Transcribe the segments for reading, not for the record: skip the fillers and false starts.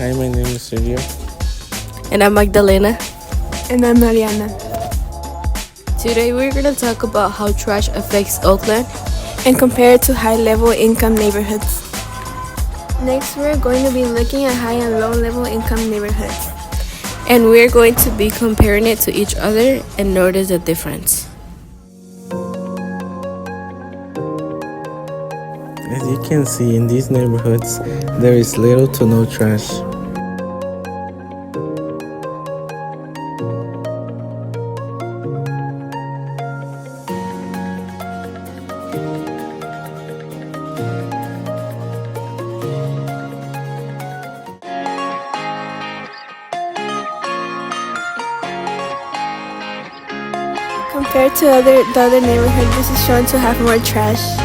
Hi, my name is Sergio. And I'm Magdalena. And I'm Mariana. Today we're going to talk about how trash affects Oakland And compare it to high-level income neighborhoods. Next, we're going to be looking at high and low-level income neighborhoods. and we're going to be comparing it to each other and notice the difference. As you can see, in these neighborhoods, there is little to no trash. Compared to the other neighborhood, this is shown to have more trash.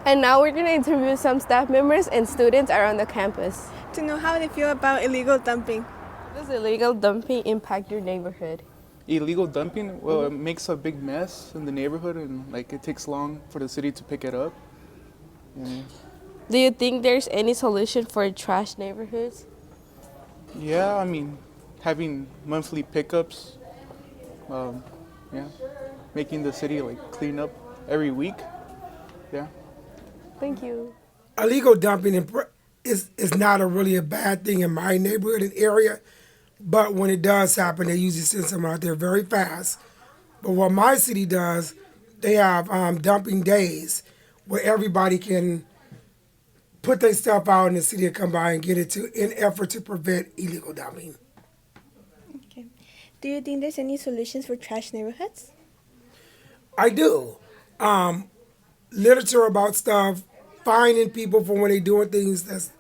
And now we're going to interview some staff members and students around the campus. To know how they feel about illegal dumping. Does illegal dumping impact your neighborhood? Illegal dumping, well, it makes a big mess in the neighborhood, and like it takes long for the city to pick it up. Do you think there's any solution for trash neighborhoods? Yeah, I mean, having monthly pickups, yeah, making the city like clean up every week. Yeah. Thank you. Illegal dumping is not really a bad thing in my neighborhood and area, but when it does happen, they usually send someone out there very fast. But what my city does, they have dumping days where everybody can put their stuff out in the city and come by and get it to in effort to prevent illegal dumping. Okay. Do you think there's any solutions for trash neighborhoods? I do. Literature about stuff, finding people for when they're doing things that's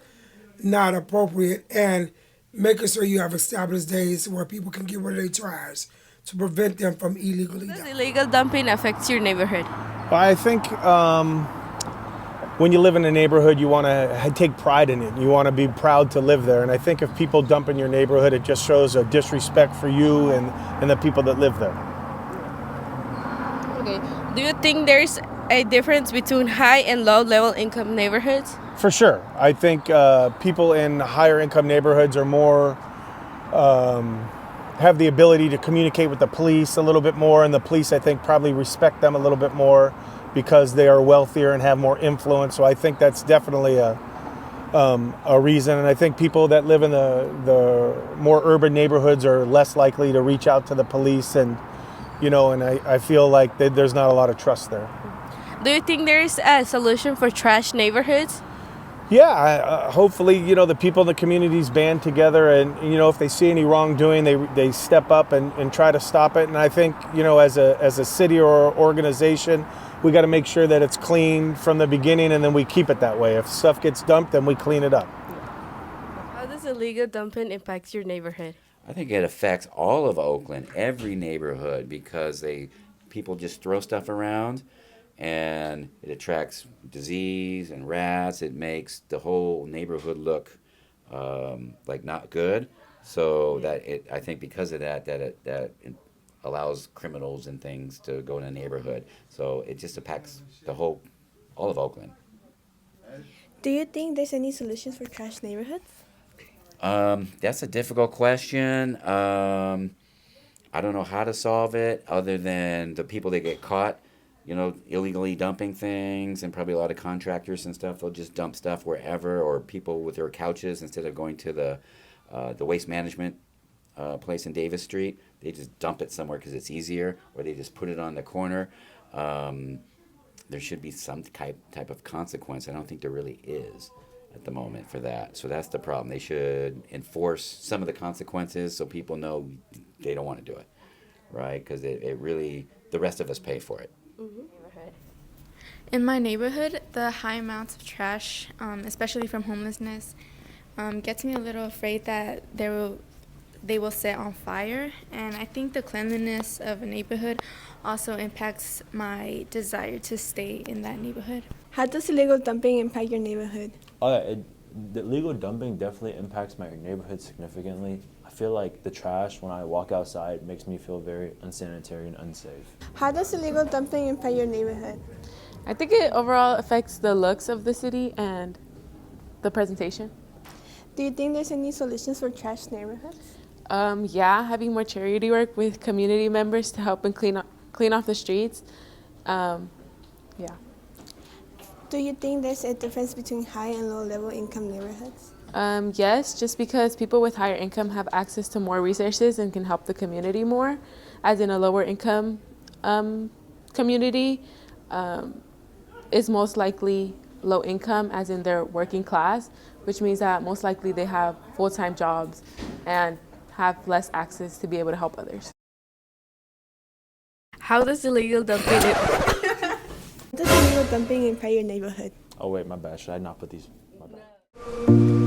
not appropriate, and making sure you have established days where people can get rid of their trash to prevent them from illegally Does dumping. illegal dumping affect your neighborhood? Well, I think when you live in a neighborhood, you want to take pride in it. You want to be proud to live there. And I think if people dump in your neighborhood, it just shows a disrespect for you and the people that live there. Okay. Do you think there's a difference between high and low level income neighborhoods? For sure. I think people in higher income neighborhoods are more, have the ability to communicate with the police a little bit more. And the police, I think, probably respect them a little bit more because they are wealthier and have more influence. So I think that's definitely a reason. And I think people that live in the more urban neighborhoods are less likely to reach out to the police. And, and I feel like there's not a lot of trust there. Do you think there's a solution for trash neighborhoods? Yeah, hopefully, the people in the communities band together and, if they see any wrongdoing, they step up and try to stop it. And I think, as a city or organization, we got to make sure that it's clean from the beginning and then we keep it that way. If stuff gets dumped, then we clean it up. How does illegal dumping impact your neighborhood? I think it affects all of Oakland, every neighborhood, because people just throw stuff around. And it attracts disease and rats. It makes the whole neighborhood look like not good. So I think because of that it allows criminals and things to go in a neighborhood. So it just impacts all of Oakland. Do you think there's any solutions for trash neighborhoods? That's a difficult question. I don't know how to solve it other than the people that get caught illegally dumping things, and probably a lot of contractors and stuff, they'll just dump stuff wherever, or people with their couches, instead of going to the waste management place in Davis Street, they just dump it somewhere because it's easier, or they just put it on the corner. There should be some type of consequence. I don't think there really is at the moment for that. So that's the problem. They should enforce some of the consequences so people know they don't want to do it, right? Because it really, the rest of us pay for it. In my neighborhood, the high amounts of trash, especially from homelessness, gets me a little afraid that there will they will set on fire. And I think the cleanliness of a neighborhood also impacts my desire to stay in that neighborhood. How does illegal dumping impact your neighborhood? The illegal dumping definitely impacts my neighborhood significantly. I feel like the trash when I walk outside makes me feel very unsanitary and unsafe. How does illegal dumping impact your neighborhood? I think it overall affects the looks of the city and the presentation. Do you think there's any solutions for trash neighborhoods? Yeah, having more charity work with community members to help and clean off the streets. Yeah. Do you think there's a difference between high and low level income neighborhoods? Yes, just because people with higher income have access to more resources and can help the community more, as in a lower income community is most likely low income, as in they're working class, which means that most likely they have full-time jobs and have less access to be able to help others. How does illegal dumping How does illegal dumping impact your neighborhood? Oh wait, my bad. Should I not put these? My bad.